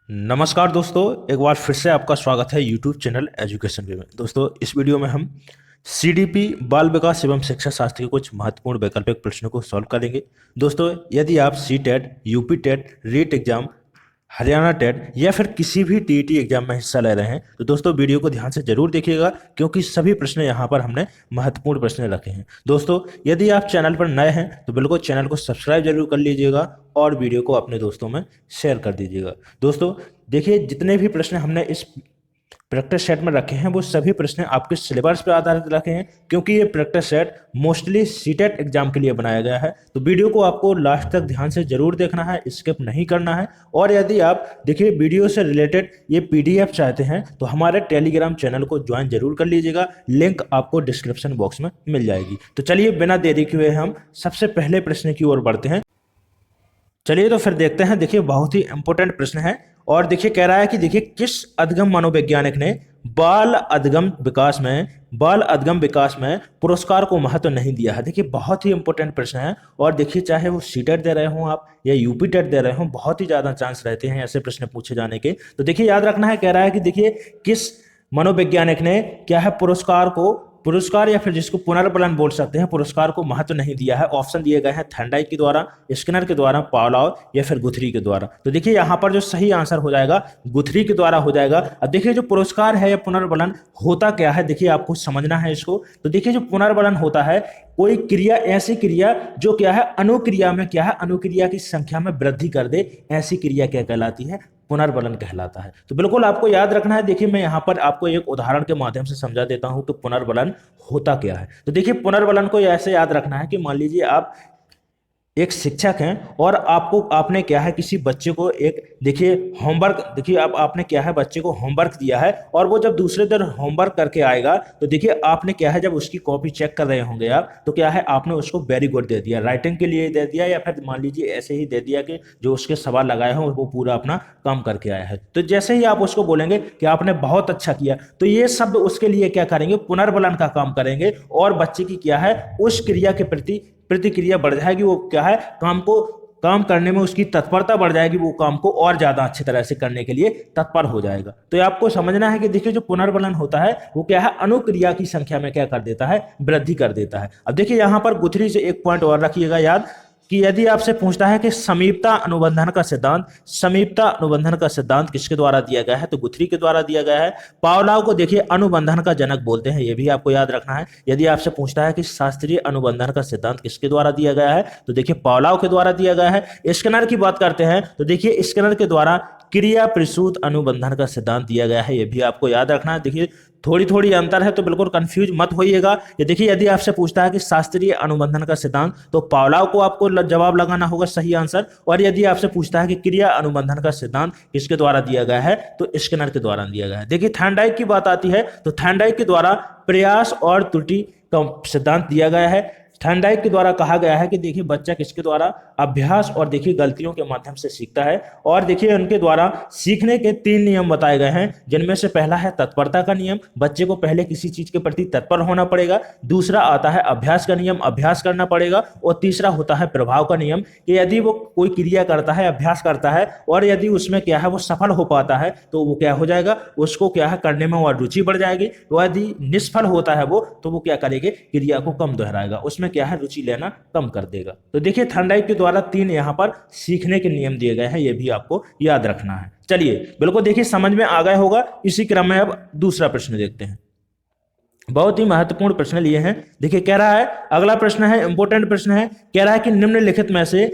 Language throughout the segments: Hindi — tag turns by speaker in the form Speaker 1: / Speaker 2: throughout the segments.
Speaker 1: नमस्कार दोस्तों, एक बार फिर से आपका स्वागत है यूट्यूब चैनल एजुकेशन वे में। दोस्तों, इस वीडियो में हम सीडीपी बाल विकास एवं शिक्षा शास्त्र के कुछ महत्वपूर्ण वैकल्पिक प्रश्नों को सॉल्व करेंगे। दोस्तों, यदि आप C TET, UP TET, REET exam, Haryana TET या फिर किसी भी टीईटी एग्जाम में हिस्सा ले रहे हैं तो दोस्तों वीडियो को ध्यान से जरूर देखिएगा, क्योंकि सभी प्रश्न यहाँ पर हमने महत्वपूर्ण प्रश्न रखे हैं। दोस्तों, यदि आप चैनल पर नए हैं तो बिल्कुल चैनल को सब्सक्राइब जरूर कर लीजिएगा और वीडियो को अपने दोस्तों में शेयर कर दीजिएगा। दोस्तों, देखिए, जितने भी प्रश्न हमने इस प्रैक्टिस सेट में रखे हैं वो सभी प्रश्न आपके सिलेबस पर आधारित रखे हैं, क्योंकि ये practice set mostly CTET exam के लिए बनाया गया है। तो वीडियो को आपको लास्ट तक ध्यान से जरूर देखना है, स्किप नहीं करना है। और यदि आप देखिए वीडियो से रिलेटेड ये पीडीएफ चाहते हैं तो हमारे टेलीग्राम चैनल को ज्वाइन जरूर कर लीजिएगा, लिंक आपको डिस्क्रिप्शन बॉक्स में मिल जाएगी। तो चलिए बिना देरी के हुए हम सबसे पहले प्रश्न की ओर बढ़ते हैं। चलिए तो फिर देखते हैं। देखिए, बहुत ही इंपॉर्टेंट प्रश्न है और देखिए कह रहा है कि देखिए किस अधगम मनोवैज्ञानिक ने बाल अधगम विकास में पुरस्कार को महत्व नहीं दिया है। देखिए, बहुत ही इंपॉर्टेंट प्रश्न है और देखिए चाहे वो सीटेट दे रहे हो आप या यूपी टेट दे रहे हो, बहुत ही ज्यादा चांस रहते हैं ऐसे प्रश्न पूछे जाने के। तो देखिए याद रखना है, कह रहा है कि देखिए किस मनोवैज्ञानिक ने क्या है पुरस्कार या फिर जिसको पुनर्बलन बोल सकते हैं, पुरस्कार को महत्व नहीं दिया है। ऑप्शन दिए गए हैं थर्नडाइक के द्वारा, स्किनर के द्वारा, पावलोव या फिर गुथरी के द्वारा। तो देखिए यहाँ पर जो सही आंसर हो जाएगा गुथरी के द्वारा हो जाएगा। अब देखिए जो पुरस्कार है या पुनर्बलन होता क्या है, देखिए आपको समझना है इसको। तो देखिए जो पुनर्बलन होता है, कोई क्रिया, ऐसी क्रिया जो क्या है अनुक्रिया में क्या है, अनुक्रिया की संख्या में वृद्धि कर दे, ऐसी क्रिया क्या कहलाती है, पुनर्बलन कहलाता है। तो बिल्कुल आपको याद रखना है। देखिए मैं यहां पर आपको एक उदाहरण के माध्यम से समझा देता हूं कि पुनर्बलन होता क्या है। तो देखिए पुनर्बलन को ऐसे याद रखना है कि मान लीजिए आप एक शिक्षक हैं और आपने क्या है किसी बच्चे को एक देखिए होमवर्क, देखिए आपने क्या है बच्चे को होमवर्क दिया है और वो जब दूसरे दिन होमवर्क करके आएगा तो देखिए आपने क्या है जब उसकी कॉपी चेक कर रहे होंगे आप, तो क्या है आपने उसको वेरी गुड दे दिया, राइटिंग के लिए दे दिया या फिर मान लीजिए ऐसे ही दे दिया कि जो उसके सवाल लगाए हों वो पूरा अपना काम करके आया है। तो जैसे ही आप उसको बोलेंगे कि आपने बहुत अच्छा किया, तो ये शब्द उसके लिए क्या करेंगे, पुनर्बलन का काम करेंगे और बच्चे की क्या है उस क्रिया के प्रति प्रतिक्रिया बढ़ जाएगी। वो क्या है काम करने में उसकी तत्परता बढ़ जाएगी, वो काम को और ज्यादा अच्छी तरह से करने के लिए तत्पर हो जाएगा। तो ये आपको समझना है कि देखिए जो पुनर्बलन होता है वो क्या है अनुक्रिया की संख्या में क्या कर देता है, वृद्धि कर देता है। अब देखिए यहां पर गुथरी से एक पॉइंट और रखिएगा याद कि यदि आपसे पूछता है कि समीपता अनुबंधन का सिद्धांत किसके द्वारा दिया गया है, तो गुथरी के द्वारा दिया गया है। पावलोव को देखिए अनुबंधन का जनक बोलते हैं, यह भी आपको याद रखना है। यदि आपसे पूछता है कि शास्त्रीय अनुबंधन का सिद्धांत किसके द्वारा दिया गया है, तो देखिए पावलोव के द्वारा दिया गया है। स्किनर की बात करते हैं तो देखिए स्किनर के द्वारा क्रिया प्रसूत अनुबंधन का सिद्धांत दिया गया है, यह भी आपको याद रखना है। देखिए थोड़ी थोड़ी अंतर है तो बिल्कुल कंफ्यूज मत होइएगा। ये देखिए यदि आपसे पूछता है कि शास्त्रीय अनुबंधन का सिद्धांत, तो पावलोव को आपको जवाब लगाना होगा सही आंसर। और यदि आपसे पूछता है कि क्रिया अनुबंधन का सिद्धांत किसके द्वारा दिया गया है, तो स्किनर के द्वारा दिया गया है। देखिए थर्नडाइक की बात आती है तो थर्नडाइक के द्वारा प्रयास और त्रुटि का सिद्धांत दिया गया है। थर्नडाइक के द्वारा कहा गया है कि देखिए बच्चा किसके द्वारा अभ्यास और देखिए गलतियों के माध्यम से सीखता है। और देखिए उनके द्वारा सीखने के 3 नियम बताए गए हैं, जिनमें से पहला है तत्परता का नियम, बच्चे को पहले किसी चीज के प्रति तत्पर होना पड़ेगा। दूसरा आता है अभ्यास का नियम, अभ्यास करना पड़ेगा। और तीसरा होता है प्रभाव का नियम, कि यदि वो कोई क्रिया करता है, अभ्यास करता है और यदि उसमें क्या है वो सफल हो पाता है तो वो क्या हो जाएगा, उसको क्या है करने में और रुचि बढ़ जाएगी। तो यदि निष्फल होता है वो, तो वो क्या करेगा, क्रिया को कम दोहराएगा, उसमें क्या है रुचि लेना कम कर देगा। तो देखिए थर्नडाइक के द्वारा 3 यहां पर सीखने के नियम दिए गए हैं, ये भी आपको याद रखना है। चलिए बिल्कुल देखिए समझ में आ गया होगा। इसी क्रम में अब दूसरा प्रश्न देखते हैं। बहुत ही महत्वपूर्ण प्रश्न लिए हैं। देखिए कह रहा है, अगला प्रश्न है इंपॉर्टेंट प्रश्न है, कह रहा है कि निम्नलिखित में से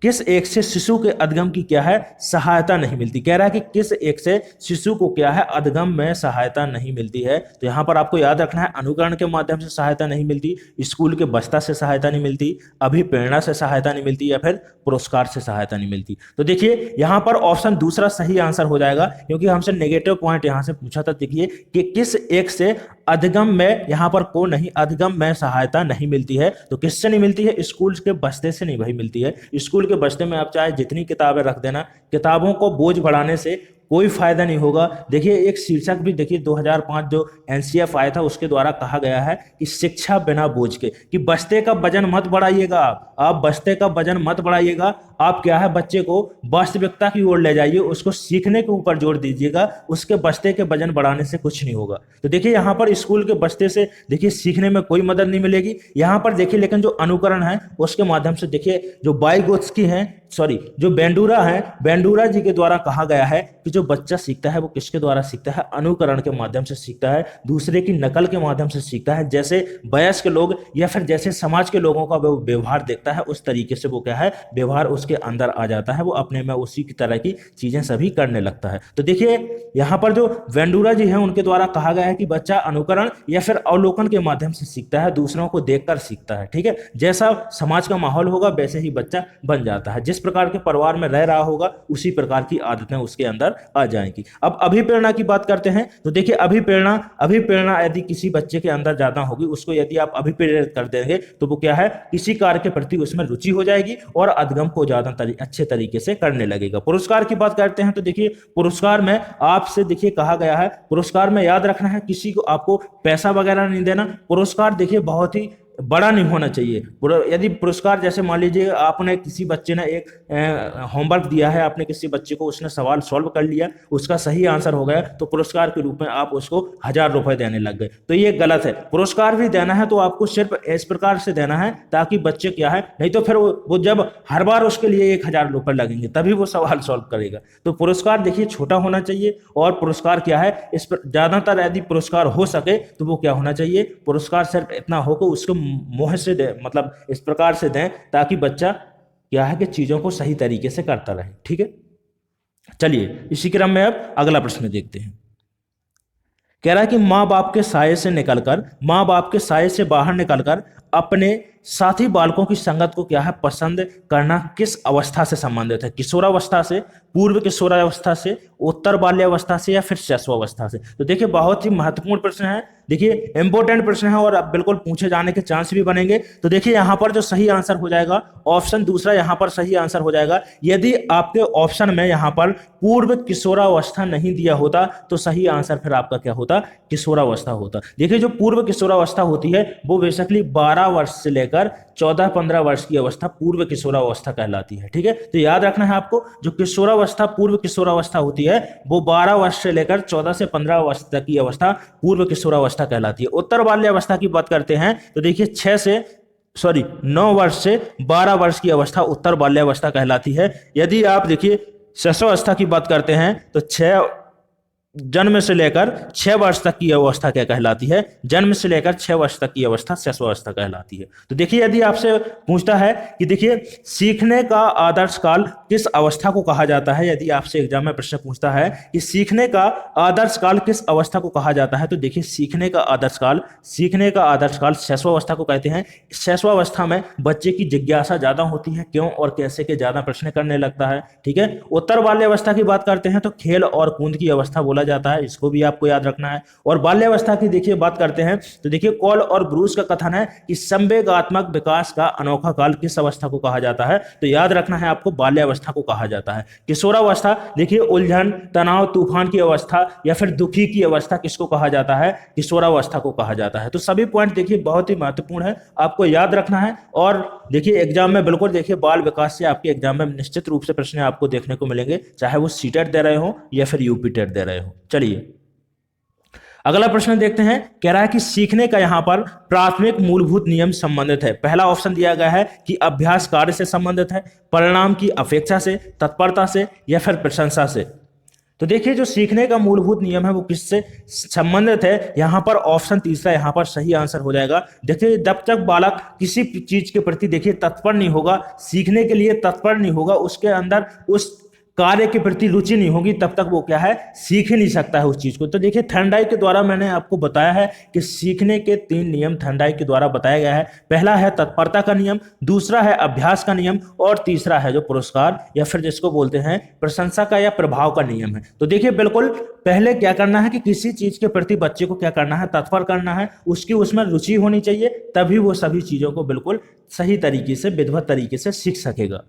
Speaker 1: किस एक से शिशु के अधगम की क्या है सहायता नहीं मिलती। कह रहा है कि किस एक से शिशु को क्या है अधगम में सहायता नहीं मिलती है। तो यहां पर आपको याद रखना है अनुकरण के माध्यम से सहायता नहीं मिलती, स्कूल के बस्ता से सहायता नहीं मिलती, अभिप्रेरणा से सहायता नहीं मिलती या फिर पुरस्कार से सहायता नहीं मिलती। तो देखिए यहां पर ऑप्शन दूसरा सही आंसर हो जाएगा, क्योंकि हमसे नेगेटिव पॉइंट यहां से पूछा था। देखिए कि किस एक से अधिगम में, यहां पर को नहीं, अधिगम में सहायता नहीं मिलती है। तो किससे नहीं मिलती है, स्कूल के बस्ते से नहीं भाई मिलती है। स्कूल के बस्ते में आप चाहे जितनी किताबें रख देना, किताबों को बोझ बढ़ाने से कोई फायदा नहीं होगा। देखिए एक शीर्षक भी देखिए 2005 जो एनसीएफ आया था उसके द्वारा कहा गया है कि शिक्षा बिना बोझ के, कि बस्ते का वजन मत बढ़ाइएगा, आप बस्ते का वजन मत बढ़ाइएगा, आप क्या है बच्चे को वास्तविकता की ओर ले जाइए, उसको सीखने के ऊपर जोर दीजिएगा, उसके बस्ते के वजन बढ़ाने से कुछ नहीं होगा। तो देखिए यहाँ पर स्कूल के बस्ते से देखिए सीखने में कोई मदद नहीं मिलेगी यहाँ पर देखिए, लेकिन जो अनुकरण है उसके माध्यम से देखिए जो वाइगोत्स्की हैं, सॉरी जो बेंडूरा है, बेंडूरा जी के द्वारा कहा गया है कि जो बच्चा सीखता है वो किसके द्वारा सीखता है, अनुकरण के माध्यम से सीखता है, दूसरे की नकल के माध्यम से सीखता है। जैसे वयस्क लोग या फिर जैसे समाज के लोगों का वो व्यवहार देखता है उस तरीके से वो क्या है व्यवहार उसके अंदर आ जाता है, वो अपने में उसी की तरह की चीजें सभी करने लगता है। तो देखिए यहाँ पर जो वेंडूरा जी हैं उनके द्वारा कहा गया है कि बच्चा अनुकरण या फिर अवलोकन के माध्यम से सीखता है, दूसरों को देखकर सीखता है। ठीक है, जैसा समाज का माहौल होगा वैसे ही बच्चा बन जाता है, जिस प्रकार के परिवार में रह रहा होगा उसी प्रकार की आदतें उसके अंदर आ जाएंगी। अब अभिप्रेरणा की बात करते हैं तो देखिए अभिप्रेरणा यदि किसी बच्चे के अंदर ज्यादा होगी, उसको यदि आप अभिप्रेरित कर देंगे तो वो क्या है किसी कार्य के प्रति उसमें रुचि हो जाएगी और अधगम को ज्यादा अच्छे तरीके से करने लगेगा। पुरस्कार की बात करते हैं तो देखिए पुरस्कार में आपसे देखिए कहा गया है, पुरस्कार में याद रखना है किसी को आपको पैसा वगैरह नहीं देना। पुरस्कार देखिए बहुत ही बड़ा नहीं होना चाहिए। यदि पुरस्कार जैसे मान लीजिए आपने किसी बच्चे ने एक होमवर्क दिया है, आपने किसी बच्चे को उसने सवाल सॉल्व कर लिया, उसका सही आंसर हो गया तो पुरस्कार के रूप में आप उसको 1000 रुपए देने लग गए, तो ये गलत है। पुरस्कार भी देना है तो आपको सिर्फ इस प्रकार से देना है ताकि बच्चे क्या है, नहीं तो फिर वो जब हर बार उसके लिए 1000 रुपए लगेंगे तभी वो सवाल सॉल्व करेगा। तो पुरस्कार देखिए छोटा होना चाहिए और पुरस्कार क्या है इस पर ज्यादातर यदि पुरस्कार हो सके तो वो क्या होना चाहिए, पुरस्कार सिर्फ इतना हो कि उसको मोह से दे, मतलब इस प्रकार से दें ताकि बच्चा क्या है कि चीजों को सही तरीके से करता रहे। ठीक है, चलिए इसी क्रम में अब अगला प्रश्न देखते हैं। कह रहा है कि माँ बाप के साये से निकलकर, माँ बाप के साये से बाहर निकलकर अपने साथी बालकों की संगत को क्या है पसंद करना किस अवस्था से संबंधित है, किशोरावस्था से, पूर्व किशोरावस्था से, उत्तर बाल्यावस्था से या फिर शैशवावस्था से। तो देखिए बहुत ही महत्वपूर्ण प्रश्न है, देखिए इंपॉर्टेंट प्रश्न है और अब बिल्कुल पूछे जाने के चांस भी बनेंगे। तो देखिए यहाँ पर जो सही आंसर हो जाएगा ऑप्शन दूसरा यहाँ पर सही आंसर हो जाएगा। यदि आपके ऑप्शन में यहाँ पर पूर्व किशोरावस्था नहीं दिया होता तो सही आंसर फिर आपका क्या होता, किशोरावस्था होता। देखिए जो पूर्व किशोरावस्था होती है वो बेसिकली 12 वर्ष से लेकर 14-15 वर्ष की अवस्था पूर्व किशोरावस्था कहलाती है। ठीक है, तो याद रखना है आपको, जो किशोरावस्था पूर्व किशोरावस्था होती है वो 12 वर्ष से लेकर 14 से 15 वर्ष तक की अवस्था पूर्व किशोरावस्था कहलाती है। उत्तर बाल्यावस्था की बात करते हैं तो देखिए 9 वर्ष से 12 वर्ष की अवस्था उत्तर बाल्यावस्था कहलाती है। यदि आप देखिए शैशवावस्था की बात करते हैं तो जन्म से लेकर 6 वर्ष तक की अवस्था क्या कहलाती है, जन्म से लेकर 6 वर्ष तक की अवस्था शैशवावस्था कहलाती है। तो देखिए यदि आपसे पूछता है कि देखिए सीखने का आदर्श काल किस अवस्था को कहा जाता है, यदि आपसे एग्जाम में प्रश्न पूछता है कि सीखने का आदर्श काल किस अवस्था को कहा जाता है, तो देखिए सीखने का आदर्श काल शैशवावस्था को कहते हैं। शैशवावस्था में बच्चे की जिज्ञासा ज्यादा होती है, क्यों और कैसे के ज्यादा प्रश्न करने लगता है। ठीक है, उत्तर बाल्यावस्था की बात करते हैं तो खेल और कूद की अवस्था बोला जाता है, इसको भी आपको याद रखना है। और बाल्यावस्था की देखिए बात करते हैं तो देखिए कॉल और ब्रूस का कथन है कि संवेगात्मक विकास का अनोखा काल किस अवस्था को कहा जाता है, तो याद रखना है आपको बाल्यावस्था को कहा जाता है। किशोरावस्था देखिए उलझन, तनाव, तूफान की अवस्था या फिर दुखी की अवस्था किसको कहा जाता है, किशोरावस्था को कहा जाता है। तो सभी पॉइंट देखिए बहुत ही महत्वपूर्ण है, आपको याद रखना है। और देखिए एग्जाम में बिल्कुल देखिए बाल विकास से आपके एग्जाम में निश्चित रूप से प्रश्न आपको देखने को मिलेंगे, चाहे वो सीटेट दे रहे हो या फिर यूपी टेट दे रहे हो। चलिए अगला प्रश्न देखते हैं। कह रहा है कि सीखने का यहां पर प्राथमिक मूलभूत नियम संबंधित है। पहला ऑप्शन दिया गया है कि अभ्यास कार्य से संबंधित है, परिणाम की अपेक्षा से, तत्परता से या फिर प्रशंसा से। तो देखिए जो सीखने का मूलभूत नियम है वो किससे संबंधित है, यहां पर ऑप्शन तीसरा यहां पर सही आंसर हो जाएगा। देखिए जब तक बालक किसी चीज के प्रति देखिए तत्पर नहीं होगा, सीखने के लिए तत्पर नहीं होगा, उसके अंदर उस कार्य के प्रति रुचि नहीं होगी, तब तक वो क्या है सीख ही नहीं सकता है उस चीज को। तो देखिए थर्नडाइक के द्वारा मैंने आपको बताया है कि सीखने के 3 नियम थर्नडाइक के द्वारा बताया गया है। पहला है तत्परता का नियम, दूसरा है अभ्यास का नियम और तीसरा है जो पुरस्कार या फिर जिसको बोलते हैं प्रशंसा का या प्रभाव का नियम है। तो देखिए बिल्कुल पहले क्या करना है कि किसी चीज के प्रति बच्चे को क्या करना है, तत्पर करना है, उसकी उसमें रुचि होनी चाहिए, तभी वो सभी चीजों को बिल्कुल सही तरीके से विधिवत तरीके से सीख सकेगा।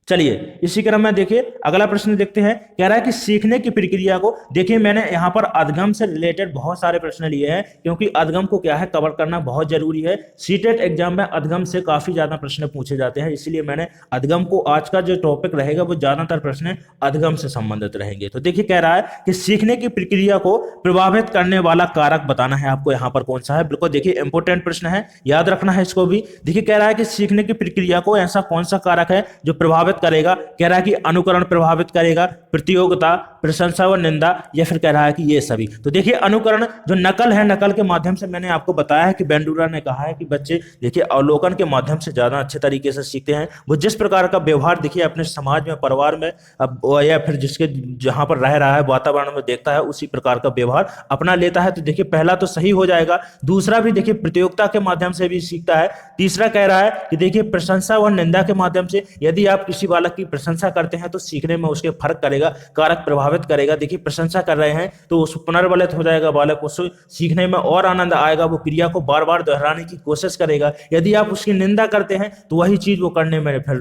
Speaker 1: चलिए इसी क्रम में देखिए अगला प्रश्न देखते हैं। कह रहा है कि सीखने की प्रक्रिया को, देखिए मैंने यहाँ पर अधगम से रिलेटेड बहुत सारे प्रश्न लिए हैं, क्योंकि अधगम को क्या है कवर करना बहुत जरूरी है। सीटेट एग्जाम में अधगम से काफी ज्यादा प्रश्न पूछे जाते हैं, इसलिए मैंने अधगम को, आज का जो टॉपिक रहेगा वो ज्यादातर प्रश्न अधगम से संबंधित रहेंगे। तो देखिए कह रहा है कि सीखने की प्रक्रिया को प्रभावित करने वाला कारक बताना है आपको, यहाँ पर कौन सा है। बिल्कुल देखिए इंपॉर्टेंट प्रश्न है, याद रखना है इसको भी। देखिए कह रहा है कि सीखने की प्रक्रिया को ऐसा कौन सा कारक है जो प्रभावित करेगा। कह रहा है कि अनुकरण प्रभावित करेगा, प्रतियोगिता, प्रशंसा व निंदा, या फिर कह रहा है कि ये सभी। तो देखिए अनुकरण जो नकल है, नकल के माध्यम से मैंने आपको बताया है कि बेंडूरा ने कहा है कि बच्चे देखिए अवलोकन के माध्यम से ज्यादा अच्छे तरीके से सीखते हैं। वो जिस प्रकार का व्यवहार देखिए अपने समाज में, परिवार में, अब या फिर जिसके जहां पर रह रहा है वातावरण में देखता है, उसी प्रकार का व्यवहार अपना लेता है। तो देखिए पहला तो सही हो जाएगा। दूसरा भी देखिए प्रतियोगिता के माध्यम से भी सीखता है। तीसरा कह रहा है कि देखिए प्रशंसा व निंदा के माध्यम से, यदि आप किसी बालक की प्रशंसा करते हैं तो सीखने में उसके फर्क करेगा, कारक प्रभावित करेगा। देखिए प्रशंसा कर रहे हैं तो उस पुनर्बलित हो जाएगा बालक, उसको सीखने में और आनंद आएगा, वो क्रिया को बार बार दोहराने की कोशिश करेगा। यदि आप उसकी निंदा करते हैं तो वही चीज वो करने में फिर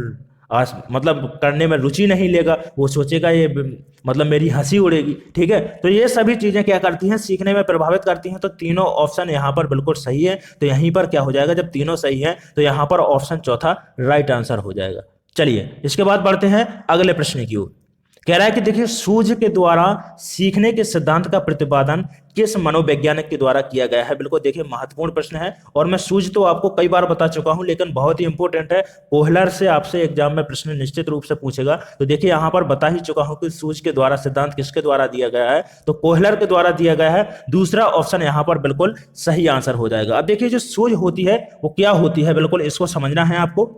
Speaker 1: मतलब करने में रुचि नहीं लेगा, वो सोचेगा ये मतलब मेरी हंसी उड़ेगी। ठीक है, तो ये सभी चीजें क्या करती हैं, सीखने में प्रभावित करती हैं। तो तीनों ऑप्शन यहाँ पर बिल्कुल सही है। तो यहीं पर क्या हो जाएगा, जब तीनों सही है तो यहाँ पर ऑप्शन चौथा राइट आंसर हो जाएगा। चलिए इसके बाद बढ़ते हैं अगले प्रश्न की ओर। कह रहा है कि देखिए सूझ के द्वारा सीखने के सिद्धांत का प्रतिपादन किस मनोवैज्ञानिक के द्वारा किया गया है। बिल्कुल देखिए महत्वपूर्ण प्रश्न है, और मैं सूझ तो आपको कई बार बता चुका हूं, लेकिन बहुत ही इंपॉर्टेंट है। कोहलर से आपसे एग्जाम में प्रश्न निश्चित रूप से पूछेगा। तो देखिए यहां पर बता ही चुका हूं कि सूझ के द्वारा सिद्धांत किसके द्वारा दिया गया है, तो कोहलर के द्वारा दिया गया है। दूसरा ऑप्शन यहां पर बिल्कुल सही आंसर हो जाएगा। अब देखिए जो सूझ होती है वो क्या होती है, बिल्कुल इसको समझना है आपको।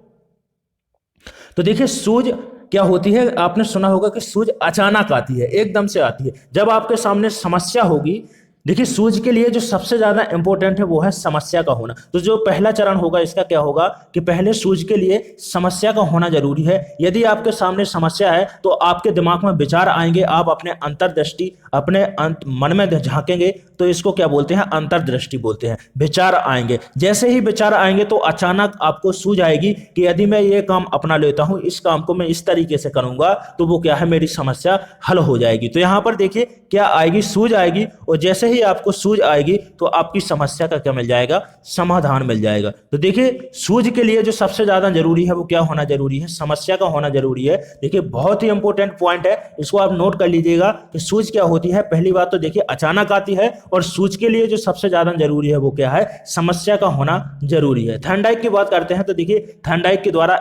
Speaker 1: तो देखिए सूझ क्या होती है, आपने सुना होगा कि सूझ अचानक आती है, एकदम से आती है। जब आपके सामने समस्या होगी, देखिए सूझ के लिए जो सबसे ज्यादा इंपॉर्टेंट है वो है समस्या का होना। तो जो पहला चरण होगा इसका क्या होगा कि पहले सूझ के लिए समस्या का होना जरूरी है। यदि आपके सामने समस्या है तो आपके दिमाग में विचार आएंगे, आप अपने अंतर्दृष्टि, अपने मन में झांकेंगे, तो इसको क्या बोलते हैं, अंतर्दृष्टि बोलते हैं। विचार आएंगे, जैसे ही विचार आएंगे तो अचानक आपको सूझ आएगी कि यदि मैं ये काम अपना लेता हूं, इस काम को मैं इस तरीके से करूंगा, तो वो क्या है, मेरी समस्या हल हो जाएगी। तो यहां पर देखिए क्या आएगी, सूझ आएगी, और जैसे ही आपको सूझ आएगी तो आपकी समस्या का क्या मिल जाएगा, समाधान मिल जाएगा। तो देखिए सूझ के लिए जो सबसे ज्यादा जरूरी है वो क्या होना जरूरी है, समस्या का होना जरूरी है। देखिए बहुत ही इंपॉर्टेंट पॉइंट है, इसको आप नोट कर लीजिएगा कि सूझ क्या होती है। पहली बात तो देखिए अचानक आती है, और सूझ के लिए जो सबसे ज्यादा जरूरी है वो क्या है, समस्या का होना जरूरी है। थॉर्नडाइक की बात करते हैं तो देखिए थॉर्नडाइक के द्वारा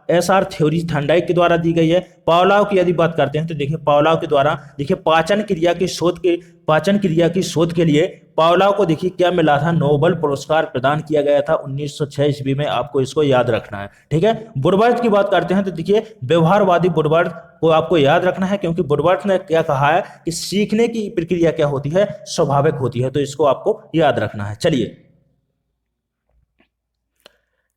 Speaker 1: एसआर थ्योरी थॉर्नडाइक के द्वारा दी गई है। पावलोव की यदि बात करते हैं तो देखिए पावलोव के द्वारा देखिए पाचन क्रिया की शोध के लिए पावलोव को देखिए क्या मिला था, नोबेल पुरस्कार प्रदान किया गया था 1906 ईस्वी में। आपको इसको याद रखना है। ठीक है, वुडवर्थ की बात करते हैं तो देखिए व्यवहारवादी वुडवर्थ को आपको याद रखना है, क्योंकि वुडवर्थ ने क्या कहा है कि सीखने की प्रक्रिया क्या होती है, स्वाभाविक होती है। तो इसको आपको याद रखना है। चलिए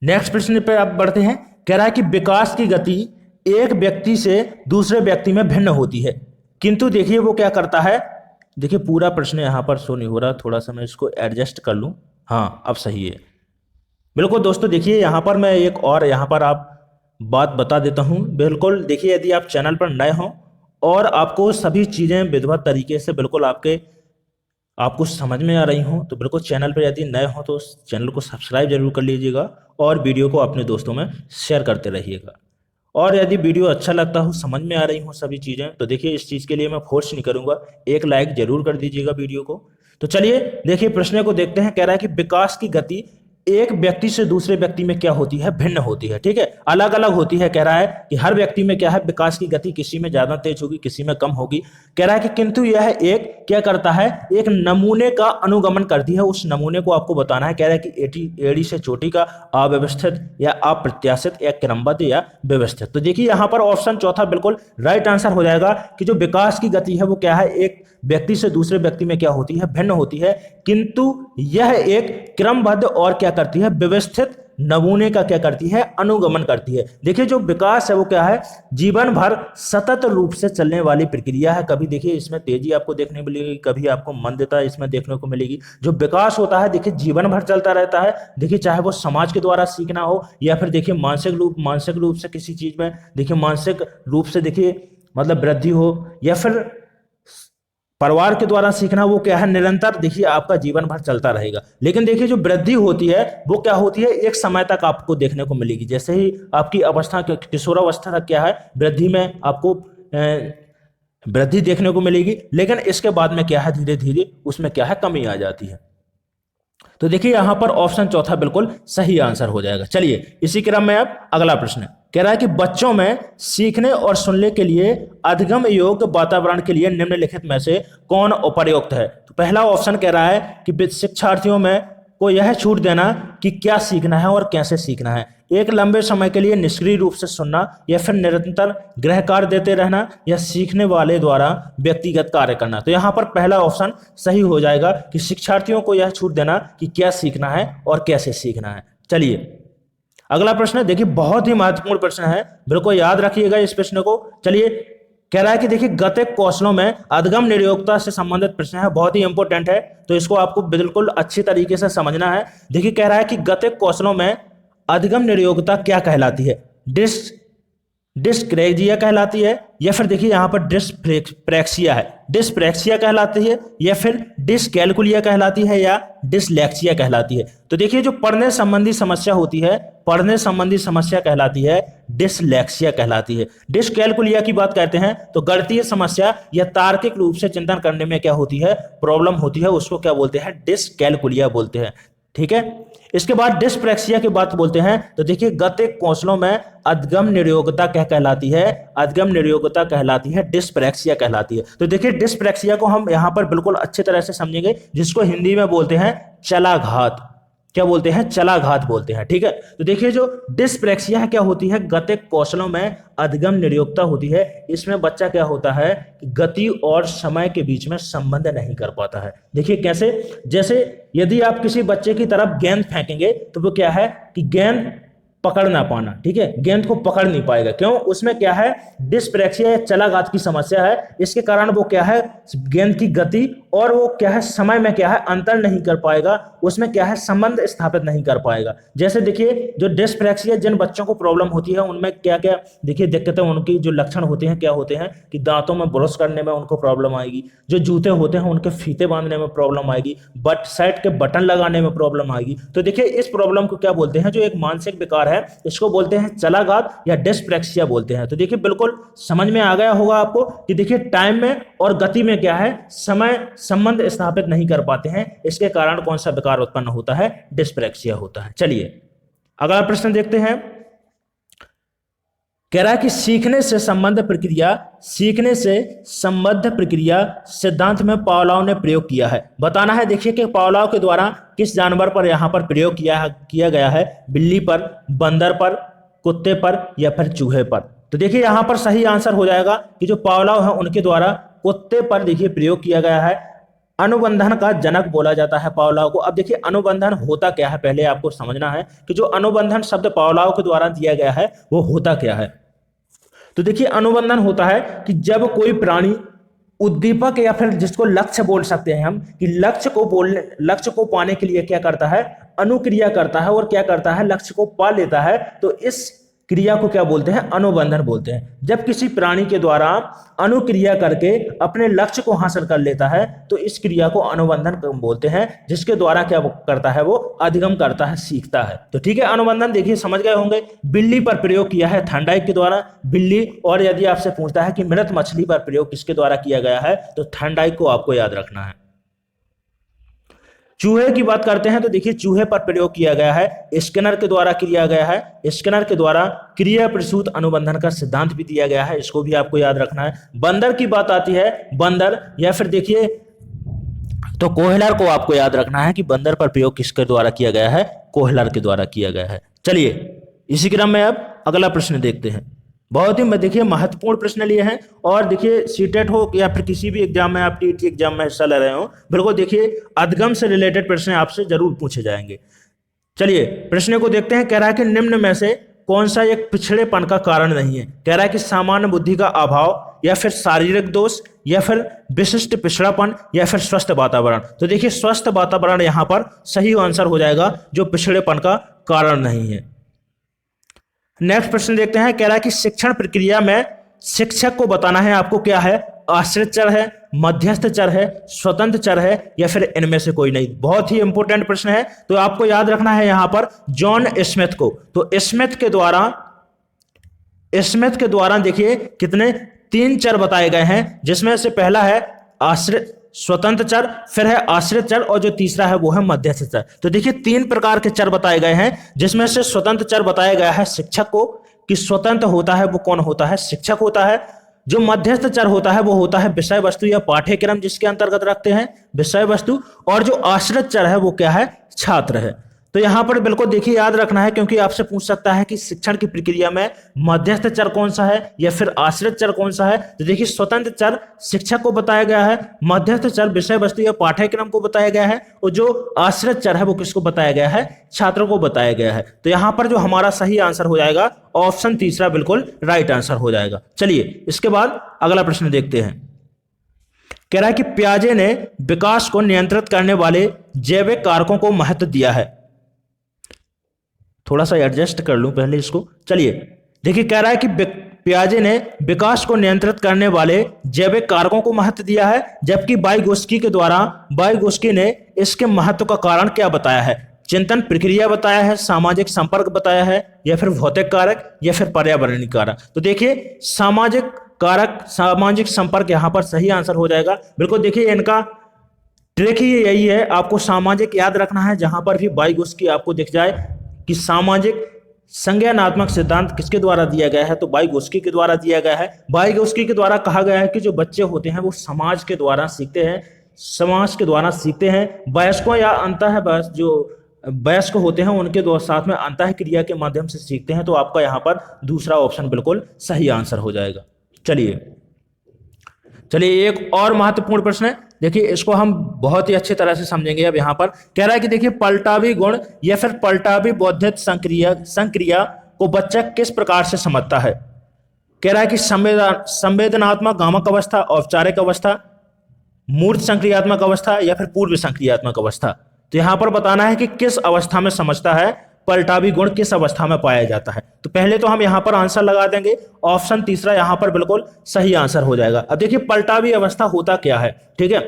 Speaker 1: नेक्स्ट प्रश्न पे आप बढ़ते हैं। कह रहा है कि विकास की गति एक व्यक्ति से दूसरे व्यक्ति में भिन्न होती है, किंतु देखिए वो क्या करता है। देखिए पूरा प्रश्न यहां पर शो नहीं हो रहा, थोड़ा सा मैं इसको एडजस्ट कर लूं। हाँ अब सही है। बिल्कुल दोस्तों देखिए यहां पर मैं एक और यहां पर आप बात बता देता हूं। बिल्कुल देखिए यदि आप चैनल पर नए हों और आपको सभी चीजें विधिवत तरीके से बिल्कुल आपको समझ में आ रही हो, तो बिल्कुल चैनल पर यदि नए हो तो चैनल को सब्सक्राइब जरूर कर लीजिएगा, और वीडियो को अपने दोस्तों में शेयर करते रहिएगा। और यदि वीडियो अच्छा लगता हो, समझ में आ रही हो सभी चीज़ें, तो देखिए इस चीज़ के लिए मैं फोर्स नहीं करूंगा, एक लाइक जरूर कर दीजिएगा वीडियो को। तो चलिए देखिए प्रश्न को देखते हैं। कह रहा है कि विकास की गति एक व्यक्ति से दूसरे व्यक्ति में क्या होती है, भिन्न होती है। ठीक है, अलग अलग होती है। कह रहा है कि हर व्यक्ति में क्या है, विकास की गति किसी में ज्यादा तेज होगी, किसी में कम होगी। कह रहा है कि किंतु यह एक क्या करता है, एक नमूने का अनुगमन करती है। उस नमूने को आपको बताना है। कह रहा है कि एड़ी से चोटी का अव्यवस्थित या अप्रत्याशित या क्रमबद्ध या व्यवस्थित। तो देखिए यहां पर ऑप्शन चौथा बिल्कुल राइट आंसर हो जाएगा कि जो विकास की गति है वो क्या है, एक व्यक्ति से दूसरे व्यक्ति में क्या होती है, भिन्न होती है, किंतु यह एक क्रमबद्ध और क्या करती है, व्यवस्थित नमूने का क्या करती है, अनुगमन करती है। देखिए जो विकास है वो क्या है, जीवन भर सतत रूप से चलने वाली प्रक्रिया है। कभी देखिए इसमें तेजी आपको देखने मिलेगी, कभी आपको मंदता इसमें देखने को मिलेगी। जो विकास होता है देखिए जीवन भर चलता रहता है। देखिए चाहे वो समाज के द्वारा सीखना हो या फिर देखिए मानसिक रूप से किसी चीज में देखिए मानसिक रूप से देखिए मतलब वृद्धि हो, या फिर परिवार के द्वारा सीखना, वो क्या है, निरंतर देखिए आपका जीवन भर चलता रहेगा। लेकिन देखिए जो वृद्धि होती है वो क्या होती है, एक समय तक आपको देखने को मिलेगी। जैसे ही आपकी अवस्था किशोरावस्था तक क्या है, वृद्धि में आपको वृद्धि देखने को मिलेगी। लेकिन इसके बाद में क्या है, धीरे धीरे उसमें क्या है, कमी आ जाती है। तो देखिए यहां पर ऑप्शन चौथा बिल्कुल सही आंसर हो जाएगा। चलिए इसी क्रम में अब अगला प्रश्न कह रहा है कि बच्चों में सीखने और सुनने के लिए अधिगम योग्य वातावरण के लिए निम्नलिखित में से कौन उपयुक्त है। तो पहला ऑप्शन कह रहा है कि शिक्षार्थियों में को यह छूट देना कि क्या सीखना है और कैसे सीखना है, एक लंबे समय के लिए निष्क्रिय रूप से सुनना, या फिर निरंतर गृह कार्य देते रहना, या सीखने वाले द्वारा व्यक्तिगत कार्य करना। तो यहाँ पर पहला ऑप्शन सही हो जाएगा कि शिक्षार्थियों को यह छूट देना कि क्या सीखना है और कैसे सीखना है। चलिए अगला प्रश्न देखिए, बहुत ही महत्वपूर्ण प्रश्न है, बिल्कुल याद रखिएगा इस प्रश्न को। चलिए कह रहा है कि देखिए गतिक कौशलों में अधिगम निरयोक्ता से संबंधित प्रश्न है, बहुत ही इंपॉर्टेंट है, तो इसको आपको बिल्कुल अच्छी तरीके से समझना है। देखिए कह रहा है कि गतिक कौशलों में अधिगम निरयोक्ता क्या कहलाती है, डिस्क्रेजिया कहलाती है, या फिर देखिए यहां पर डिस्प्रेक्सिया है, डिस्प्रेक्सिया कहलाती है, या फिर डिसकैलकुलिया कहलाती है, या डिसलेक्सिया कहलाती है। तो देखिए जो पढ़ने संबंधी समस्या होती है, पढ़ने संबंधी समस्या कहलाती है डिसलेक्सिया कहलाती है। डिसकैलकुलिया की बात करते हैं तो गणितीय समस्या या तार्किक रूप से चिंतन करने में क्या होती है, प्रॉब्लम होती है, उसको क्या बोलते हैं, डिसकैलकुलिया बोलते हैं। ठीक है, इसके बाद डिस्प्रेक्सिया की बात बोलते हैं तो देखिए गतिक कौशलों में अधिगम निरयोग्यता क्या कहलाती है, अधिगम निरयोग्यता कहलाती है डिस्प्रेक्सिया कहलाती है। तो देखिए डिस्प्रेक्सिया को हम यहां पर बिल्कुल अच्छी तरह से समझेंगे, जिसको हिंदी में बोलते हैं चलाघात। क्या बोलते हैं, चलाघात बोलते हैं। ठीक है, तो देखिए जो डिस्प्रेक्सिया है क्या होती है, गतिक कौशलों में अधिगम निरयोग्यता होती है। इसमें बच्चा क्या होता है, गति और समय के बीच में संबंध नहीं कर पाता है। देखिए कैसे, जैसे यदि आप किसी बच्चे की तरफ गेंद फेंकेंगे तो वो क्या है कि गेंद पकड़ ना पाना, ठीक है, गेंद को पकड़ नहीं पाएगा। क्यों, उसमें क्या है, डिस्प्रेक्सिया या चलाघात की समस्या है। इसके कारण वो क्या है, गेंद की गति और वो क्या है, समय में क्या है, अंतर नहीं कर पाएगा, उसमें क्या है, संबंध स्थापित नहीं कर पाएगा। जैसे देखिए जो डिस्प्रेक्सिया जिन बच्चों को प्रॉब्लम होती है उनमें क्या क्या देखिए दिक्कतें, उनकी जो लक्षण होते हैं क्या होते हैं कि दांतों में ब्रश करने में उनको प्रॉब्लम आएगी, जो जूते होते हैं उनके फीते बांधने में प्रॉब्लम आएगी, शर्ट के बटन लगाने में प्रॉब्लम आएगी। तो देखिए इस प्रॉब्लम को क्या बोलते हैं, जो एक मानसिक विकार है इसको बोलते हैं चलाघात या डिस्प्रेक्सिया बोलते हैं। तो देखिए बिल्कुल समझ में आ गया होगा आपको कि देखिए टाइम में और गति में क्या है, समय संबंध स्थापित नहीं कर पाते हैं, इसके कारण कौन सा विकार उत्पन्न होता है, डिस्प्रेक्सिया होता है। चलिए अगला प्रश्न देखते हैं, कह रहा है कि सीखने से संबद्ध प्रक्रिया सिद्धांत में पावलोव ने प्रयोग किया है। बताना है देखिए कि पावलोव के द्वारा किस जानवर पर यहां पर प्रयोग किया गया है, बिल्ली पर, बंदर पर, कुत्ते पर, या फिर चूहे पर। तो देखिए यहां पर सही आंसर हो जाएगा कि जो पावलोव है उनके द्वारा कुत्ते पर देखिए प्रयोग किया गया है। अनुबंधन का जनक बोला जाता है पावलोव को। अब देखिए अनुबंधन होता क्या है, पहले आपको समझना है कि जो अनुबंधन शब्द पावलोव के द्वारा दिया गया है वो होता क्या है। तो देखिए अनुबंधन होता है कि जब कोई प्राणी उद्दीपक या फिर जिसको लक्ष्य बोल सकते हैं हम, कि लक्ष्य को पाने के लिए क्या करता है, अनुक्रिया करता है, और क्या करता है, लक्ष्य को पा लेता है, तो इस क्रिया को क्या बोलते हैं, अनुबंधन बोलते हैं। जब किसी प्राणी के द्वारा अनुक्रिया करके अपने लक्ष्य को हासिल कर लेता है तो इस क्रिया को अनुबंधन बोलते हैं, जिसके द्वारा क्या करता है, वो अधिगम करता है, सीखता है। तो ठीक है, अनुबंधन देखिए समझ गए होंगे। बिल्ली पर प्रयोग किया है थॉर्नडाइक के द्वारा, बिल्ली। और यदि आपसे पूछता है कि मृत मछली पर प्रयोग किसके द्वारा किया गया है, तो थॉर्नडाइक को आपको याद रखना है। चूहे की बात करते हैं तो देखिए चूहे पर प्रयोग किया गया है, स्किनर के द्वारा किया गया है। स्किनर के द्वारा क्रिया प्रसूत अनुबंधन का सिद्धांत भी दिया गया है, इसको भी आपको याद रखना है। बंदर की बात आती है, बंदर या फिर देखिए तो कोहलर को आपको याद रखना है कि बंदर पर प्रयोग किसके द्वारा किया गया है, कोहलर के द्वारा किया गया है। चलिए इसी क्रम में अब अगला प्रश्न देखते हैं। बहुत ही देखिए महत्वपूर्ण प्रश्न लिए हैं, और देखिए सीटेट हो या फिर किसी भी एग्जाम में आप टीटी एग्जाम में हिस्सा ले रहे हो, बिल्कुल देखिए अधिगम से रिलेटेड प्रश्न आपसे जरूर पूछे जाएंगे। चलिए प्रश्न को देखते हैं। कह रहा है कि निम्न में से कौन सा एक पिछड़ेपन का कारण नहीं है। कह रहा है कि सामान्य बुद्धि का अभाव, या फिर शारीरिक दोष, या फिर विशिष्ट पिछड़ापन, या फिर स्वस्थ वातावरण। तो देखिए स्वस्थ वातावरण यहां पर सही आंसर हो जाएगा, जो पिछड़ेपन का कारण नहीं है। नेक्स्ट प्रश्न देखते हैं। कह रहा है कि शिक्षण प्रक्रिया में शिक्षक को बताना है आपको क्या है, आश्रित चर है, मध्यस्थ चर है, स्वतंत्र चर है, या फिर इनमें से कोई नहीं। बहुत ही इंपॉर्टेंट प्रश्न है, तो आपको याद रखना है यहां पर जॉन स्मिथ को। तो स्मिथ के द्वारा देखिए कितने 3 चर बताए गए हैं, जिसमें से पहला है आश्रित स्वतंत्र चर, फिर है आश्रित चर, और जो तीसरा है वो है मध्यस्थ चर। तो देखिए 3 प्रकार के चर बताए गए हैं, जिसमें से स्वतंत्र चर बताया गया है शिक्षक को, कि स्वतंत्र होता है वो कौन होता है, शिक्षक होता है। जो मध्यस्थ चर होता है वो होता है विषय वस्तु या पाठ्यक्रम जिसके अंतर्गत रखते हैं विषय वस्तु, और जो आश्रित चर है वो क्या है, छात्र है। तो यहां पर बिल्कुल देखिए याद रखना है, क्योंकि आपसे पूछ सकता है कि शिक्षण की प्रक्रिया में मध्यस्थ चर कौन सा है या फिर आश्रित चर कौन सा है। तो देखिए स्वतंत्र चर शिक्षक को बताया गया है, मध्यस्थ चर विषय वस्तु या पाठ्यक्रम को बताया गया है, और जो आश्रित चर है वो किसको बताया गया है, छात्रों को बताया गया है। तो यहां पर जो हमारा सही आंसर हो जाएगा ऑप्शन तीसरा बिल्कुल राइट आंसर हो जाएगा। चलिए इसके बाद अगला प्रश्न देखते हैं। कह रहा है कि पियाजे ने विकास को नियंत्रित करने वाले जैविक कारकों को महत्व दिया है। थोड़ा सा एडजस्ट कर लूं पहले इसको। चलिए देखिए कह रहा है कि पियाजे ने विकास को नियंत्रित करने वाले जैविक कारकों को महत्व दिया है, जबकि वाइगोस्की ने इसके महत्व का कारण क्या बताया है। चिंतन प्रक्रिया बताया है, सामाजिक संपर्क बताया है, या फिर भौतिक कारक, या फिर पर्यावरणीय कारक। तो देखिए सामाजिक कारक, सामाजिक संपर्क यहां पर सही आंसर हो जाएगा। बिल्कुल देखिए इनका ट्रिक ही यही है, आपको सामाजिक याद रखना है। जहां पर भी वाइगोस्की आपको दिख जाए कि सामाजिक संज्ञानात्मक सिद्धांत किसके द्वारा दिया गया है, तो वाइगोस्की के द्वारा दिया गया है। वाइगोस्की के द्वारा कहा गया है कि जो बच्चे होते हैं वो समाज के द्वारा सीखते हैं, वयस्कों या जो वयस्क होते हैं उनके साथ में अंतः क्रिया के माध्यम से सीखते हैं। तो आपका यहाँ पर दूसरा ऑप्शन बिल्कुल सही आंसर हो जाएगा। चलिए एक और महत्वपूर्ण प्रश्न है, देखिए इसको हम बहुत ही अच्छी तरह से समझेंगे। अब यहाँ पर कह रहा है कि देखिए पलटावी गुण या फिर पलटावी बौद्धिक संक्रिया को बच्चा किस प्रकार से समझता है। कह रहा है कि संवेदनात्मक गामक अवस्था, औपचारिक अवस्था, मूर्त संक्रियात्मक अवस्था, या फिर पूर्व संक्रियात्मक अवस्था। तो यहां पर बताना है कि किस अवस्था में समझता है, पलटावी गुण किस अवस्था में पाया जाता है। तो पहले तो हम यहां पर आंसर लगा देंगे, ऑप्शन तीसरा यहां पर बिल्कुल सही आंसर हो जाएगा। अब देखिए पलटावी अवस्था होता क्या है, ठीक है।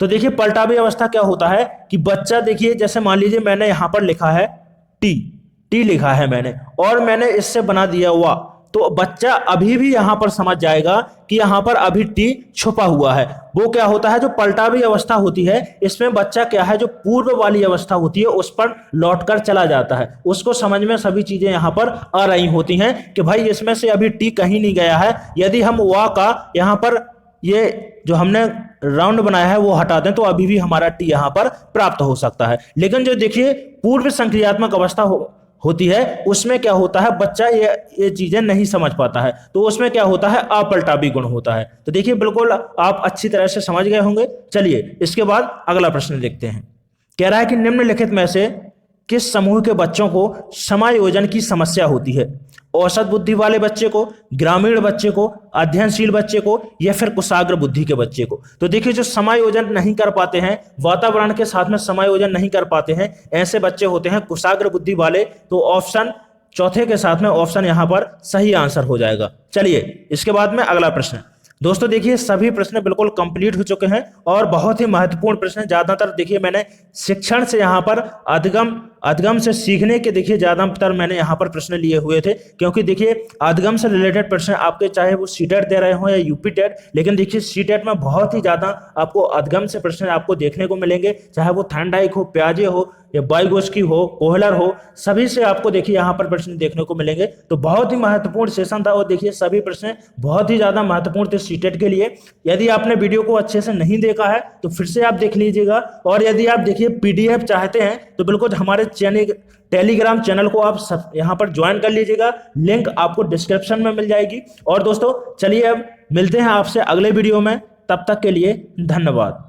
Speaker 1: तो देखिए पलटावी अवस्था क्या होता है कि बच्चा, देखिए जैसे मान लीजिए मैंने यहां पर लिखा है टी लिखा है मैंने, और मैंने इससे बना दिया हुआ, तो बच्चा अभी भी यहां पर समझ जाएगा कि यहां पर अभी टी छुपा हुआ है। वो क्या होता है, जो पलटावी अवस्था होती है इसमें बच्चा क्या है, जो पूर्व वाली अवस्था होती है उस पर लौटकर चला जाता है। उसको समझ में सभी चीजें यहां पर आ रही होती हैं कि भाई इसमें से अभी टी कहीं नहीं गया है। यदि हम वा का यहां पर ये जो हमने राउंड बनाया है वो हटा दें तो अभी भी हमारा टी यहां पर प्राप्त हो सकता है। लेकिन जो देखिए पूर्व संक्रियात्मक अवस्था होती है उसमें क्या होता है, बच्चा ये चीजें नहीं समझ पाता है, तो उसमें क्या होता है, अपलटावी गुण होता है। तो देखिए बिल्कुल आप अच्छी तरह से समझ गए होंगे। चलिए इसके बाद अगला प्रश्न देखते हैं। कह रहा है कि निम्नलिखित में से किस समूह के बच्चों को समायोजन की समस्या होती है। औसत बुद्धि वाले बच्चे को, ग्रामीण बच्चे को, अध्ययनशील बच्चे को, या फिर कुशाग्र बुद्धि के बच्चे को। तो देखिए जो समायोजन नहीं कर पाते हैं, वातावरण के साथ में समायोजन नहीं कर पाते हैं, ऐसे बच्चे होते हैं कुशाग्र बुद्धि वाले। तो ऑप्शन चौथे के साथ में ऑप्शन यहां पर सही आंसर हो जाएगा। चलिए इसके बाद में अगला प्रश्न। दोस्तों देखिए सभी प्रश्न बिल्कुल कंप्लीट हो चुके हैं और बहुत ही महत्वपूर्ण प्रश्न है। ज्यादातर देखिए मैंने शिक्षण से यहाँ पर अधिगम से सीखने के देखिए ज्यादातर मैंने यहाँ पर प्रश्न लिए हुए थे, क्योंकि देखिए अधिगम से रिलेटेड प्रश्न आपके चाहे वो सीटेट दे रहे हो या यूपी टेट, लेकिन देखिए सीटेट में बहुत ही ज्यादा आपको अधिगम से प्रश्न आपको देखने को मिलेंगे, चाहे वो थॉर्नडाइक हो, पियाजे हो, या वाइगोस्की हो, कोहलर हो, सभी से आपको देखिए यहाँ पर प्रश्न देखने को मिलेंगे। तो बहुत ही महत्वपूर्ण सेशन था और देखिए सभी प्रश्न बहुत ही ज्यादा महत्वपूर्ण थे सीटेट के लिए। यदि आपने वीडियो को अच्छे से नहीं देखा है तो फिर से आप देख लीजिएगा, और यदि आप देखिए पीडीएफ चाहते हैं तो बिल्कुल हमारे टेलीग्राम चैनल को आप यहाँ पर ज्वाइन कर लीजिएगा, लिंक आपको डिस्क्रिप्शन में मिल जाएगी। और दोस्तों चलिए अब मिलते हैं आपसे अगले वीडियो में, तब तक के लिए धन्यवाद।